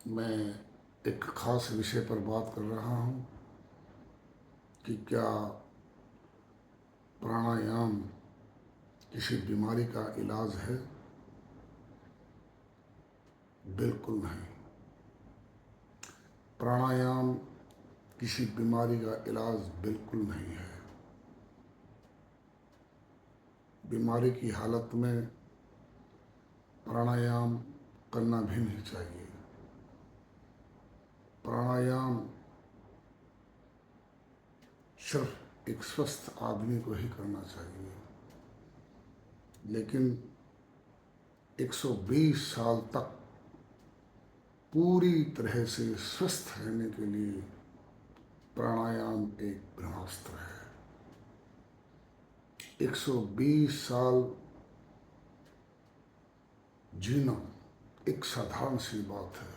मैं एक ख़ास विषय पर बात कर रहा हूँ कि क्या प्राणायाम किसी बीमारी का इलाज है? बिल्कुल नहीं। प्राणायाम किसी बीमारी का इलाज बिल्कुल नहीं है। बीमारी की हालत में प्राणायाम करना भी नहीं चाहिए। प्राणायाम सिर्फ एक स्वस्थ आदमी को ही करना चाहिए। लेकिन 120 साल तक पूरी तरह से स्वस्थ रहने के लिए प्राणायाम एक ब्रह्मास्त्र है। 120 साल जीना एक साधारण सी बात है,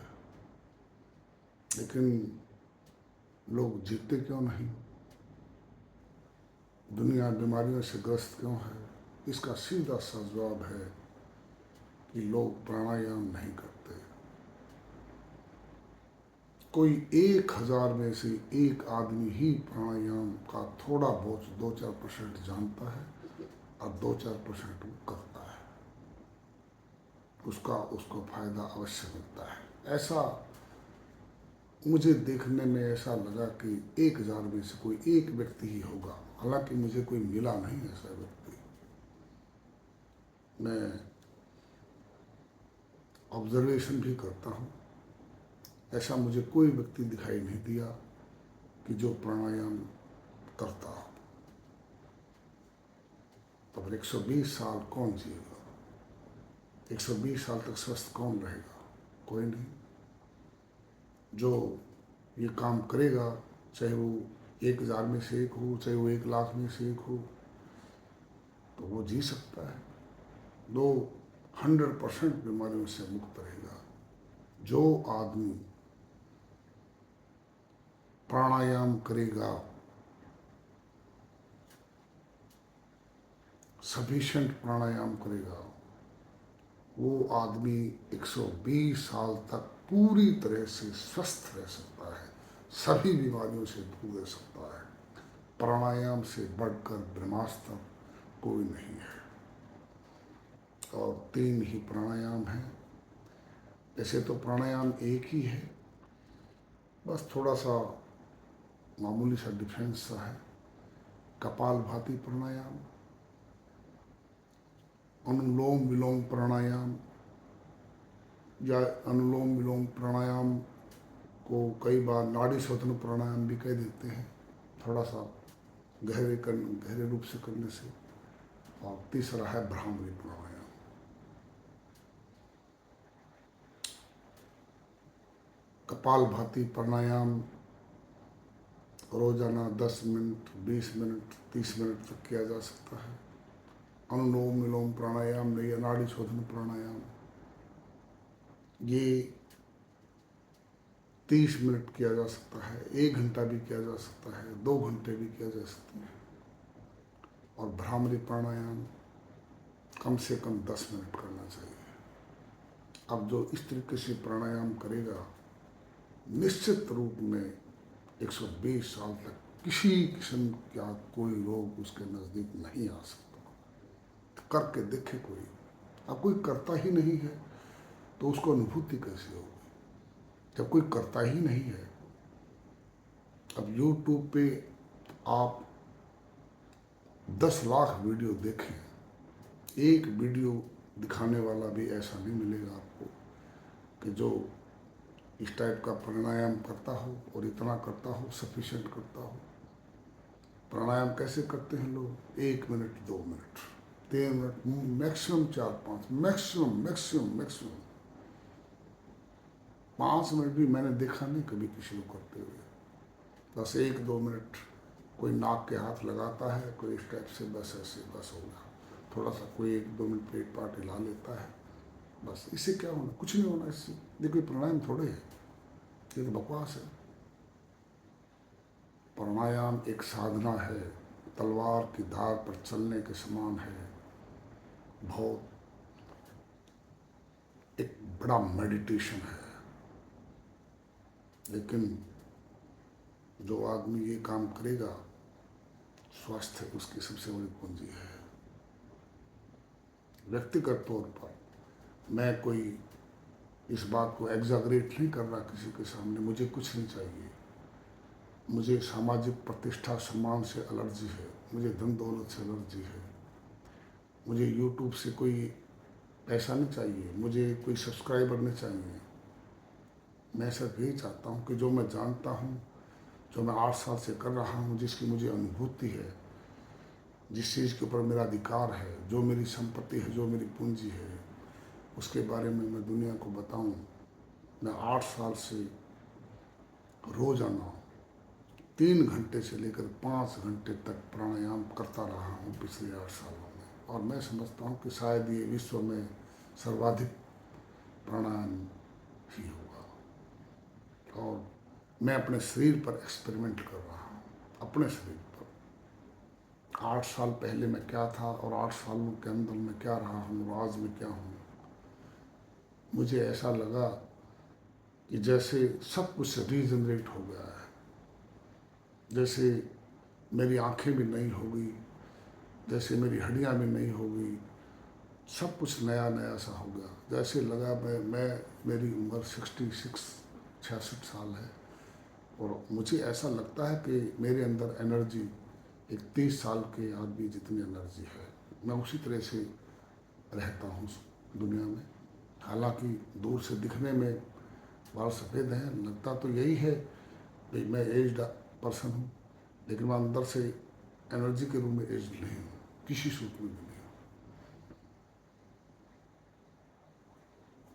लेकिन लोग जीते क्यों नहीं? दुनिया बीमारियों से ग्रस्त क्यों है? इसका सीधा सा जवाब है कि लोग प्राणायाम नहीं करते। कोई 1000 में से एक आदमी ही प्राणायाम का थोड़ा बहुत 2-4% जानता है और 2-4% करता है। उसको फायदा अवश्य मिलता है। ऐसा मुझे देखने में ऐसा लगा कि 1000 में से कोई एक व्यक्ति ही होगा। हालांकि मुझे कोई मिला नहीं ऐसा व्यक्ति। मैं ऑब्जर्वेशन भी करता हूँ, ऐसा मुझे कोई व्यक्ति दिखाई नहीं दिया कि जो प्राणायाम करता हो। तो फिर 120 साल कौन जिएगा? 120 साल तक स्वस्थ कौन रहेगा? कोई नहीं। जो ये काम करेगा, चाहे वो 1000 में से एक हो, चाहे वो 1,00,000 में से एक हो, तो वो जी सकता है। 100% बीमारियों से मुक्त रहेगा। जो आदमी प्राणायाम करेगा, सफिशिएंट प्राणायाम करेगा, वो आदमी 120 साल तक पूरी तरह से स्वस्थ रह सकता है, सभी बीमारियों से दूर रह सकता है। प्राणायाम से बढ़कर ब्रह्मास्त्र कोई नहीं है। और 3 ही प्राणायाम हैं। ऐसे तो प्राणायाम एक ही है, बस थोड़ा सा मामूली सा डिफरेंस सा है। कपालभाति प्राणायाम, अनुलोम विलोम प्राणायाम, या अनुलोम विलोम प्राणायाम को कई बार नाड़ी शोधन प्राणायाम भी कह देते हैं, थोड़ा सा गहरे रूप से करने से। और तीसरा है भ्रामरी प्राणायाम। कपालभाति प्राणायाम रोजाना 10 मिनट, 20 मिनट, 30 मिनट तक किया जा सकता है। अनुलोम विलोम प्राणायाम या नाड़ी शोधन प्राणायाम ये 30 मिनट किया जा सकता है, 1 घंटा भी किया जा सकता है, 2 घंटे भी किया जा सकता है। और भ्रामरी प्राणायाम कम से कम 10 मिनट करना चाहिए। अब जो इस तरीके से प्राणायाम करेगा, निश्चित रूप में 120 साल तक किसी किस्म का कोई रोग उसके नज़दीक नहीं आ सकता। तो करके देखे कोई। अब कोई करता ही नहीं है तो उसको अनुभूति कैसे होगी? जब कोई करता ही नहीं है। अब YouTube पे आप 10 लाख वीडियो देखें, एक वीडियो दिखाने वाला भी ऐसा नहीं मिलेगा आपको कि जो इस टाइप का प्राणायाम करता हो और इतना करता हो, सफिशिएंट करता हो। प्राणायाम कैसे करते हैं लोग? 1 minute, 2 minute, 3 minute, maximum 4-5, maximum 5 minute भी मैंने देखा नहीं कभी किसी को करते हुए। बस 1-2 मिनट कोई नाक के हाथ लगाता है, कोई इस टाइप से, बस ऐसे, बस हो गया। थोड़ा सा कोई 1-2 मिनट पेट पाट हिला लेता है, बस। इससे क्या होना? कुछ नहीं होना इससे। ये कोई प्राणायाम थोड़े है, ये तो बकवास है। प्राणायाम एक साधना है, तलवार की धार पर चलने के समान है। बहुत एक बड़ा मेडिटेशन है। लेकिन जो आदमी ये काम करेगा, स्वास्थ्य उसकी सबसे बड़ी पूंजी है। व्यक्तिगत तौर पर मैं कोई इस बात को एग्जागरेट नहीं कर रहा किसी के सामने, मुझे कुछ नहीं चाहिए। मुझे सामाजिक प्रतिष्ठा सम्मान से एलर्जी है, मुझे धन दौलत से एलर्जी है, मुझे यूट्यूब से कोई पैसा नहीं चाहिए, मुझे कोई सब्सक्राइबर नहीं चाहिए। मैं सिर्फ यही चाहता हूँ कि जो मैं जानता हूँ, जो मैं 8 साल से कर रहा हूँ, जिसकी मुझे अनुभूति है, जिस चीज़ के ऊपर मेरा अधिकार है, जो मेरी संपत्ति है, जो मेरी पूंजी है, उसके बारे में मैं दुनिया को बताऊं। मैं 8 साल से रोजाना 3 घंटे से लेकर 5 घंटे तक प्राणायाम करता रहा हूं पिछले 8 सालों में, और मैं समझता हूं कि शायद ये विश्व में सर्वाधिक प्राणायाम ही होगा। और मैं अपने शरीर पर एक्सपेरिमेंट कर रहा हूँ, अपने शरीर पर। 8 साल पहले मैं क्या था और 8 सालों के अंदर मैं क्या रहा हूँ और आज मैं क्या हूँ। मुझे ऐसा लगा कि जैसे सब कुछ रीजनरेट हो गया है, जैसे मेरी आंखें भी नई हो गई, जैसे मेरी हड्डियाँ भी नई हो गई, सब कुछ नया नया सा हो गया। जैसे लगा मैं मेरी उम्र 66 साल है, और मुझे ऐसा लगता है कि मेरे अंदर एनर्जी एक 30 साल के आदमी जितनी एनर्जी है। मैं उसी तरह से रहता हूँ दुनिया में। हालांकि दूर से दिखने में बाल सफ़ेद हैं, लगता तो यही है कि मैं एज्ड पर्सन हूँ, लेकिन मैं अंदर से एनर्जी के रूप में एज्ड नहीं हूँ, किसी सूट में भी नहीं हूँ।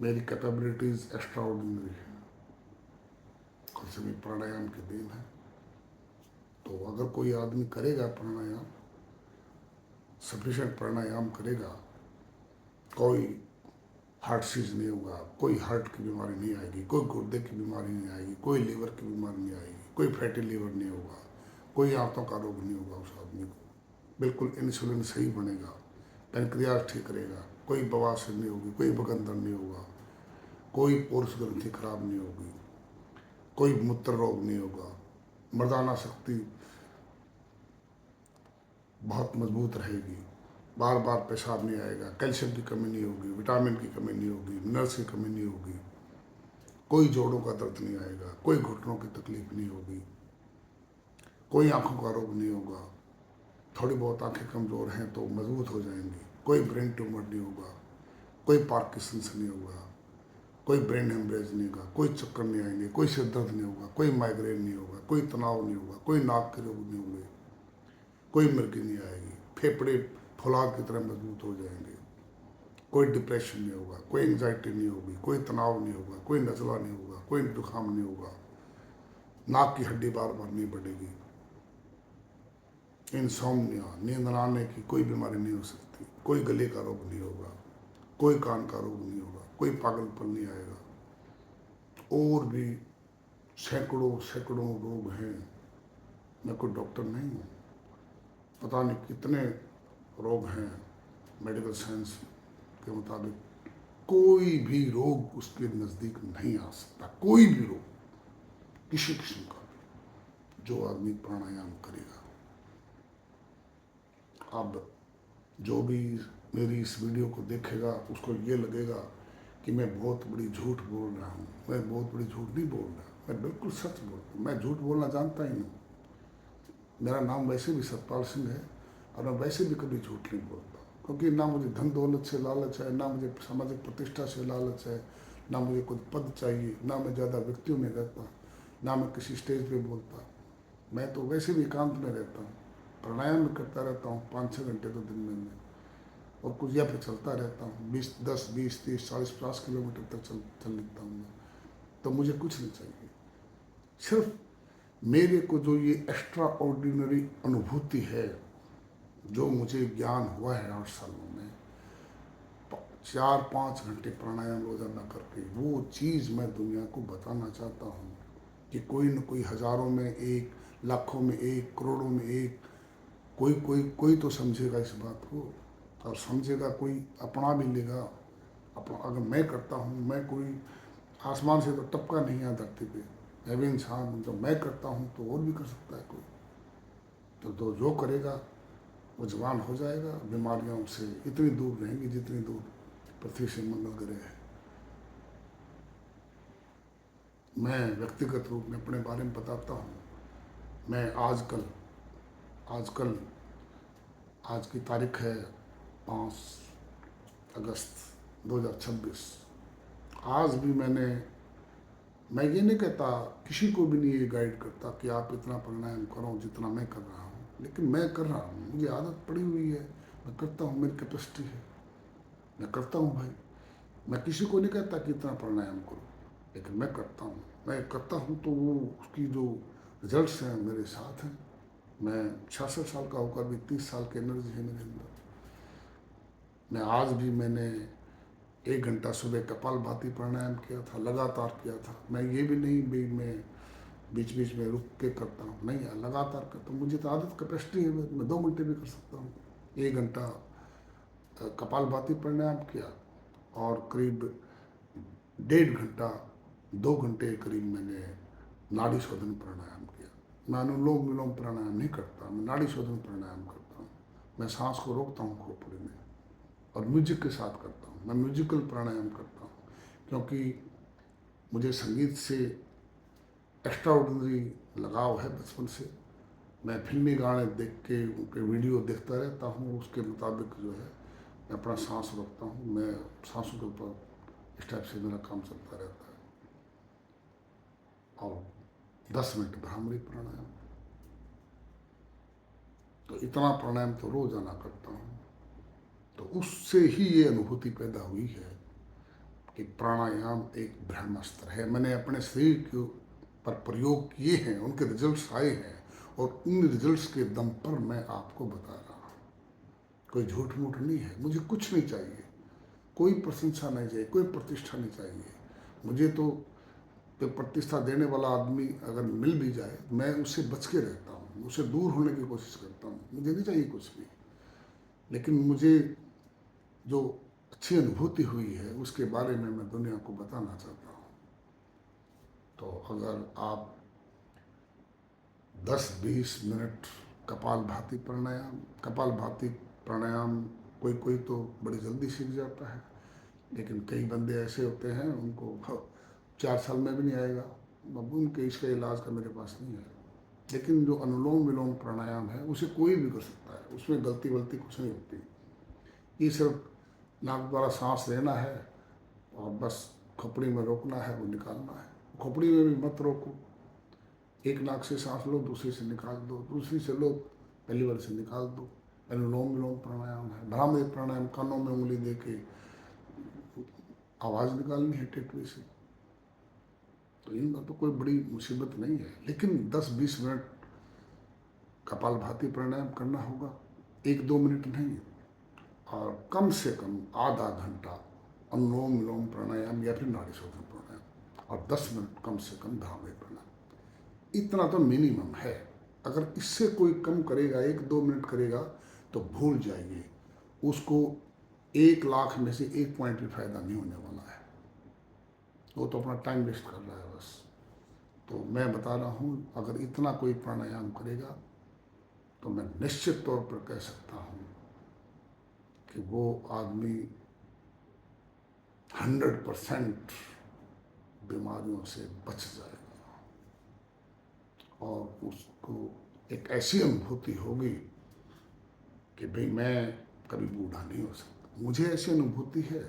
मेरी कैपेबिलिटीज़ एक्स्ट्रा ऑर्डिनरी है, और सभी प्राणायाम की देन है। तो अगर कोई आदमी करेगा प्राणायाम, सफिशेंट प्राणायाम करेगा, कोई हार्ट सीज नहीं होगा, कोई हार्ट की बीमारी नहीं आएगी, कोई गुर्दे की बीमारी नहीं आएगी, कोई लीवर की बीमारी नहीं आएगी, कोई फैटी लीवर नहीं होगा, कोई आंतों का रोग नहीं होगा उस आदमी को। बिल्कुल इंसुलिन सही बनेगा, पैनक्रियाज ठीक रहेगा, कोई बवासीर नहीं होगी, कोई बगंदर नहीं होगा, कोई पुरुष ग्रंथि खराब नहीं होगी, कोई मूत्र रोग नहीं होगा, मर्दाना शक्ति बहुत मजबूत रहेगी, बार बार पेशाब नहीं आएगा, कैल्शियम की कमी नहीं होगी, विटामिन की कमी नहीं होगी, मिनरल्स की कमी नहीं होगी, कोई जोड़ों का दर्द नहीं आएगा, कोई घुटनों की तकलीफ नहीं होगी, कोई आंखों का रोग नहीं होगा। थोड़ी बहुत आंखें कमज़ोर हैं तो मजबूत हो जाएंगी, कोई ब्रेन ट्यूमर नहीं होगा, कोई पार्किंसंस नहीं होगा, कोई ब्रेन हेमरेज नहीं होगा, कोई चक्कर नहीं आएंगे, कोई सिर दर्द नहीं होगा, कोई माइग्रेन नहीं होगा, कोई तनाव नहीं होगा, कोई नाक के रोग नहीं होंगे, कोई मिर्गी नहीं आएगी, फेफड़े फौलाद की तरह मजबूत हो जाएंगे, कोई डिप्रेशन नहीं होगा, कोई एंजाइटी नहीं होगी, कोई तनाव नहीं होगा, कोई नज़ला नहीं होगा, कोई जुकाम नहीं होगा, नाक की हड्डी बार बार नहीं बढ़ेगी, इंसोम्निया नींद न आने की कोई बीमारी नहीं हो सकती, कोई गले का रोग नहीं होगा, कोई कान का रोग नहीं होगा, कोई पागलपन नहीं आएगा। और भी सैकड़ों सैकड़ों रोग हैं। मैं कोई डॉक्टर नहीं हूँ, पता नहीं कितने रोग हैं मेडिकल साइंस के मुताबिक, कोई भी रोग उसके नज़दीक नहीं आ सकता, कोई भी रोग किसी किस्म का, जो आदमी प्राणायाम करेगा। अब जो भी मेरी इस वीडियो को देखेगा उसको ये लगेगा कि मैं बहुत बड़ी झूठ बोल रहा हूँ। मैं बहुत बड़ी झूठ नहीं बोल रहा, मैं बिल्कुल सच बोल रहा हूँ। मैं झूठ बोलना जानता ही नहीं। मेरा नाम वैसे भी सतपाल सिंह है, और मैं वैसे भी कभी झूठ नहीं बोलता, क्योंकि ना मुझे धन दौलत से लालच है, ना मुझे सामाजिक प्रतिष्ठा से लालच है, ना मुझे कोई पद चाहिए, ना मैं ज़्यादा व्यक्तियों में रहता, ना मैं किसी स्टेज पे बोलता। मैं तो वैसे भी एकांत में रहता हूँ, प्राणायाम भी करता रहता हूँ 5-6 घंटे तो दिन में, और कुछ या फिर चलता रहता हूँ 10, 20, 30, 40, 50 किलोमीटर तक चल लेता हूँ मैं। तो मुझे कुछ नहीं चाहिए, सिर्फ मेरे को जो ये एक्स्ट्रा ऑर्डिनरी अनुभूति है, जो मुझे ज्ञान हुआ है 8 सालों में, 4-5 घंटे प्राणायाम रोजाना करके, वो चीज़ मैं दुनिया को बताना चाहता हूँ कि कोई न कोई हज़ारों में एक, लाखों में एक, करोड़ों में एक, कोई कोई कोई तो समझेगा इस बात को, और समझेगा, कोई अपना भी लेगा। अपना अगर मैं करता हूँ, मैं कोई आसमान से तो टपका नहीं आ धरती पे, मैं भी इंसान हूँ, जब मैं करता हूँ तो और भी कर सकता है कोई। तो जो करेगा वो जवान हो जाएगा, बीमारियों से इतनी दूर रहेंगी जितनी दूर पृथ्वी से मंगल ग्रह है। मैं व्यक्तिगत रूप में अपने बारे में बताता हूँ। मैं आजकल आज की तारीख है 5 अगस्त 2026। आज भी मैं ये नहीं कहता, किसी को भी नहीं ये गाइड करता कि आप इतना प्राणायाम करो जितना मैं कर रहा हूँ, लेकिन मैं कर रहा हूँ, मुझे आदत पड़ी हुई है, मैं करता हूँ, मेरी कैपेसिटी है, मैं करता हूँ भाई। मैं किसी को नहीं कहता कि इतना प्राणायाम करो, लेकिन मैं करता हूँ। मैं करता हूँ तो वो उसकी जो रिजल्ट्स हैं मेरे साथ हैं। मैं 66 साल का होकर भी 30 साल की एनर्जी है मेरे अंदर। मैं आज भी मैंने 1 घंटा सुबह कपालभाति प्राणायाम किया था, लगातार किया था। मैं ये भी नहीं भी मैं बीच बीच में रुक के करता हूँ, नहीं है, लगातार करता हूँ। मुझे तो आदत कैपेसिटी है, मैं 2 घंटे भी कर सकता हूँ। 1 घंटा कपालभाति प्राणायाम किया और करीब 1.5 घंटा 2 घंटे करीब मैंने नाड़ी शोधन प्राणायाम किया। मैं अनुलोम विलोम प्राणायाम नहीं करता, मैं नाड़ी शोधन प्राणायाम करता हूँ। मैं सांस को रोकता हूँ खोपड़ी में और म्यूजिक के साथ करता हूँ। मैं म्यूजिकल प्राणायाम करता हूँ क्योंकि मुझे संगीत से एक्स्ट्रा ऑर्डिनरी लगाव है बचपन से। मैं फिल्मी गाने देख के उनके वीडियो देखता रहता हूँ, उसके मुताबिक जो है मैं अपना सांस रोकता हूँ। मैं सांसों के ऊपर इस टाइप से मेरा काम चलता रहता है। और 10 मिनट भ्रामरी प्राणायाम, तो इतना प्राणायाम तो रोजाना करता हूँ। तो उससे ही ये अनुभूति पैदा हुई है कि प्राणायाम एक ब्रह्मास्त्र है। मैंने अपने शरीर के पर प्रयोग किए हैं, उनके रिजल्ट्स आए हैं, और उन रिजल्ट्स के दम पर मैं आपको बता रहा हूँ। कोई झूठ मूठ नहीं है। मुझे कुछ नहीं चाहिए, कोई प्रशंसा नहीं चाहिए, कोई प्रतिष्ठा नहीं चाहिए। मुझे तो प्रतिष्ठा देने वाला आदमी अगर मिल भी जाए, मैं उससे बच के रहता हूँ, उससे दूर होने की कोशिश करता हूँ। मुझे नहीं चाहिए कुछ भी, लेकिन मुझे जो अच्छी अनुभूति हुई है उसके बारे में मैं दुनिया को बताना चाहता हूँ। तो अगर आप 10-20 मिनट कपालभाति प्राणायाम कोई कोई तो बड़ी जल्दी सीख जाता है, लेकिन कई बंदे ऐसे होते हैं उनको 4 साल में भी नहीं आएगा। अब उनके इसका इलाज का मेरे पास नहीं है। लेकिन जो अनुलोम विलोम प्राणायाम है उसे कोई भी कर सकता है, उसमें गलती वलती कुछ नहीं होती। ये सिर्फ नाक द्वारा सांस लेना है और बस खोपड़ी में रोकना है, वो निकालना है। खोपड़ी में भी मत रोको, एक नाक से सांस लो, दूसरी से निकाल दो, दूसरी से लो, पहली बार से निकाल दो। अनुलोम विलोम प्राणायाम है। भ्रामरी प्राणायाम, कानों में उंगली दे के आवाज़ निकालनी है टेटवी से। तो इनका तो कोई बड़ी मुसीबत नहीं है, लेकिन 10-20 मिनट कपालभाति प्राणायाम करना होगा, 1-2 मिनट नहीं, और कम से कम आधा घंटा अनुलोम विलोम प्राणायाम या फिर नाड़ी शोधन प्राणायाम, और 10 मिनट कम से कम भ्रामरी प्राणायाम। इतना तो मिनिमम है। अगर इससे कोई कम करेगा, 1-2 मिनट करेगा, तो भूल जाइए, उसको 1 लाख में से 1 पॉइंट भी फायदा नहीं होने वाला है। वो तो अपना टाइम वेस्ट कर रहा है बस। तो मैं बता रहा हूँ, अगर इतना कोई प्राणायाम करेगा तो मैं निश्चित तौर पर कह सकता हूँ कि वो आदमी 100% बीमारियों से बच जाएगा, और उसको एक ऐसी अनुभूति होगी कि भाई मैं कभी बूढ़ा नहीं हो सकता। मुझे ऐसी अनुभूति है,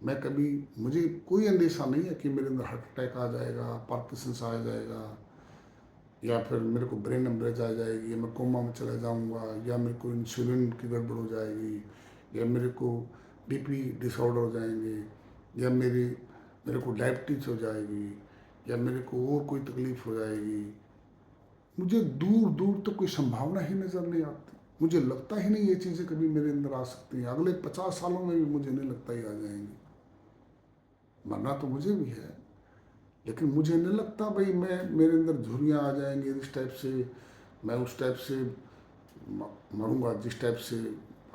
मुझे कोई अंदेशा नहीं है कि मेरे अंदर हार्ट अटैक आ जाएगा, पार्किंसंस आ जाएगा, या फिर मेरे को ब्रेन हेमरेज आ जाएगी, या मैं कोमा में चला जाऊंगा, या मेरे को इंसुलिन की गड़बड़ हो जाएगी, या मेरे को बीपी डिसऑर्डर हो जाएंगे, या मेरे को डायबिटीज हो जाएगी, या मेरे को और कोई तकलीफ हो जाएगी। मुझे दूर दूर तक कोई संभावना ही नज़र नहीं आती। मुझे लगता ही नहीं ये चीज़ें कभी मेरे अंदर आ सकती हैं। अगले 50 सालों में भी मुझे नहीं लगता ही आ जाएंगी। मरना तो मुझे भी है, लेकिन मुझे नहीं लगता भाई मेरे अंदर झुर्रियाँ आ जाएंगी इस टाइप से, मैं उस टाइप से मरूंगा जिस टाइप से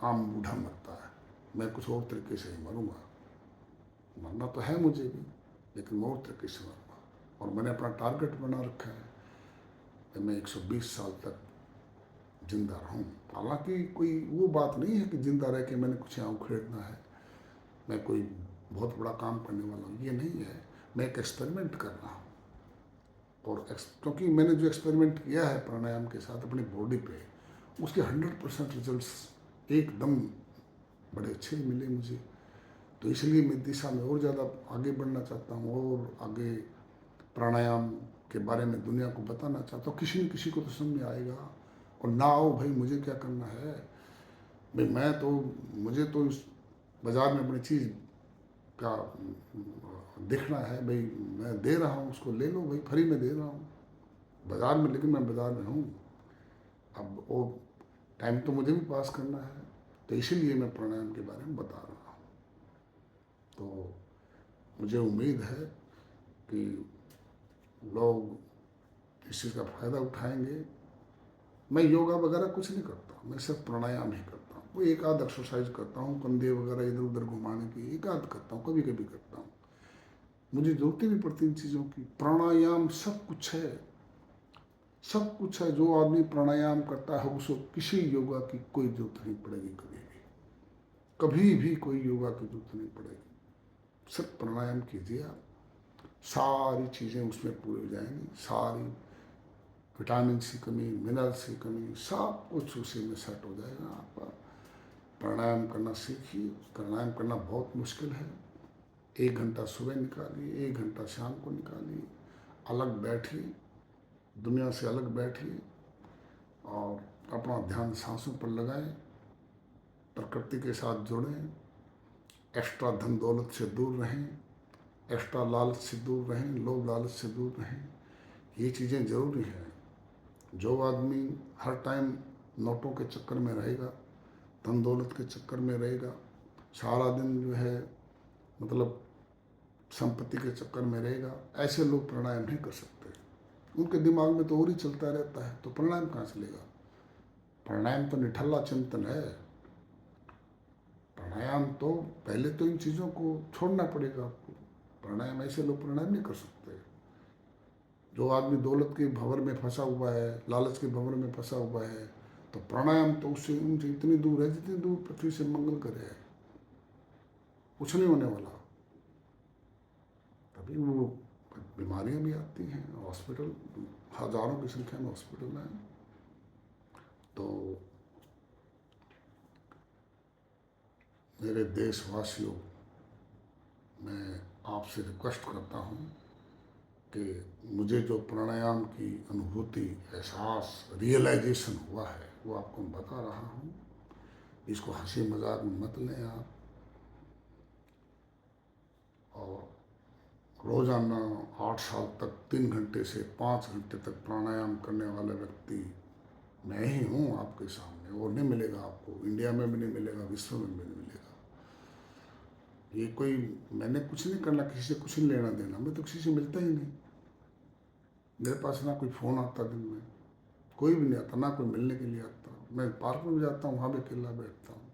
आम बूढ़ा मरता है। मैं कुछ और तरीके से ही मरूंगा। मरना तो है मुझे भी, लेकिन मैं और तरीके से मरूंगा। और मैंने अपना टारगेट बना रखा है कि मैं 120 साल तक जिंदा रहूं। हालांकि कोई वो बात नहीं है कि जिंदा रह के मैंने कुछ यहाँ उखेड़ना है, मैं कोई बहुत बड़ा काम करने वाला हूँ, ये नहीं है। मैं एक एक्सपेरिमेंट कर रहा हूँ, और क्योंकि मैंने जो एक्सपेरिमेंट किया है प्राणायाम के साथ अपनी बॉडी पे, उसके 100% रिजल्ट्स एकदम बड़े अच्छे मिले मुझे। तो इसलिए मैं दिशा में और ज़्यादा आगे बढ़ना चाहता हूँ, और आगे प्राणायाम के बारे में दुनिया को बताना चाहता हूँ। किसी न किसी को तो समझ में आएगा, और ना आओ भाई, मुझे क्या करना है भाई। मुझे तो इस बाज़ार में अपनी चीज़ का देखना है भाई, मैं दे रहा हूँ, उसको ले लो भाई, फ्री में दे रहा हूँ बाज़ार में, लेकिन मैं बाज़ार में हूँ। अब वो टाइम तो मुझे भी पास करना है, तो इसीलिए मैं प्राणायाम के बारे में बता रहा हूँ। तो मुझे उम्मीद है कि लोग इस चीज़ का फ़ायदा उठाएंगे। मैं योगा वगैरह कुछ नहीं करता, मैं सिर्फ प्राणायाम ही करता हूँ। वो एक आध एक्सरसाइज करता हूँ, कंधे वगैरह इधर उधर घुमाने की एक आध करता हूँ, कभी कभी करता हूँ। मुझे जरूरत ही नहीं पड़ती इन चीज़ों की। प्राणायाम सब कुछ है, सब कुछ है। जो आदमी प्राणायाम करता है उसको किसी योगा की कोई जरूरत नहीं पड़ेगी, कभी भी कोई योगा की जरूरत नहीं पड़ेगी। सिर्फ प्राणायाम कीजिए आप, सारी चीज़ें उसमें पूरी हो जाएंगी। सारी विटामिन की कमी, मिनरल्स की कमी, सब कुछ उसी में सेट हो जाएगा आपका। प्राणायाम करना सीखिए। प्राणायाम करना बहुत मुश्किल है। 1 घंटा सुबह निकालिए, 1 घंटा शाम को निकालिए, अलग बैठिए, दुनिया से अलग बैठिए, और अपना ध्यान सांसों पर लगाएं, प्रकृति के साथ जुड़ें, एक्स्ट्रा धन दौलत से दूर रहें, एक्स्ट्रा लालच से दूर रहें, लोभ लालच से दूर रहें। ये चीज़ें ज़रूरी हैं। जो आदमी हर टाइम नोटों के चक्कर में रहेगा, धन दौलत के चक्कर में रहेगा, सारा दिन जो है मतलब संपत्ति के चक्कर में रहेगा, ऐसे लोग प्राणायाम नहीं कर सकते। उनके दिमाग में तो और ही चलता रहता है, तो प्राणायाम कहाँ चलेगा। प्राणायाम तो निठल्ला चिंतन है। प्राणायाम तो पहले तो इन चीज़ों को छोड़ना पड़ेगा आपको। प्राणायाम, ऐसे लोग प्राणायाम नहीं कर सकते। जो आदमी दौलत के भंवर में फंसा हुआ है, लालच के भंवर में फंसा हुआ है, तो प्राणायाम तो उससे उनसे इतनी दूर है जितनी दूर पृथ्वी से मंगल ग्रह है, कुछ नहीं होने वाला। तभी वो बीमारियां भी आती हैं, हॉस्पिटल हजारों की संख्या में हॉस्पिटल हैं। तो मेरे देशवासियों, मैं आपसे रिक्वेस्ट करता हूँ कि मुझे जो प्राणायाम की अनुभूति, एहसास, रियलाइजेशन हुआ है, वो आपको मैं बता रहा हूँ। इसको हंसी मजाक में मत लें आप। और रोज़ाना 8 साल तक 3 घंटे से 5 घंटे तक प्राणायाम करने वाला व्यक्ति मैं ही हूँ आपके सामने। और नहीं मिलेगा आपको, इंडिया में भी नहीं मिलेगा, विश्व में भी नहीं मिलेगा। ये कोई, मैंने कुछ नहीं करना, किसी से कुछ नहीं लेना देना, मैं तो किसी से मिलता ही नहीं। मेरे पास ना कोई फ़ोन आता दिन में, कोई भी नहीं आता, ना कोई मिलने के लिए आता। मैं पार्क में भी जाता हूँ, वहाँ भी अकेला बैठता हूँ।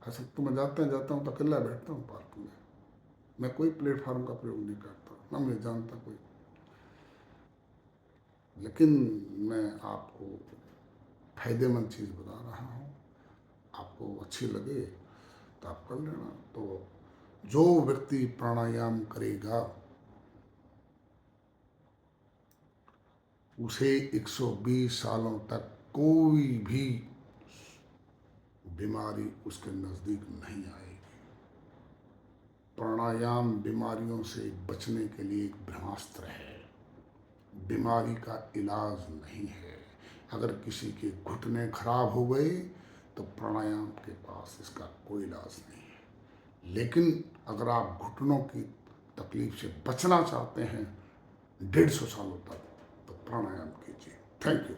ऐसा तो मैं जाता हूँ तो अकेला बैठता हूँ पार्क में। मैं कोई प्लेटफार्म का प्रयोग नहीं करता, ना मुझे जानता कोई। लेकिन मैं आपको फायदेमंद चीज़ बता रहा हूँ, आपको अच्छी लगे तो आप कर लेना। तो जो व्यक्ति प्राणायाम करेगा उसे 120 सालों तक कोई भी बीमारी उसके नज़दीक नहीं आएगी। प्राणायाम बीमारियों से बचने के लिए एक ब्रह्मास्त्र है, बीमारी का इलाज नहीं है। अगर किसी के घुटने खराब हो गए तो प्राणायाम के पास इसका कोई इलाज नहीं है। लेकिन अगर आप घुटनों की तकलीफ से बचना चाहते हैं 150 सालों तक, तो प्राणायाम कीजिए। Thank you.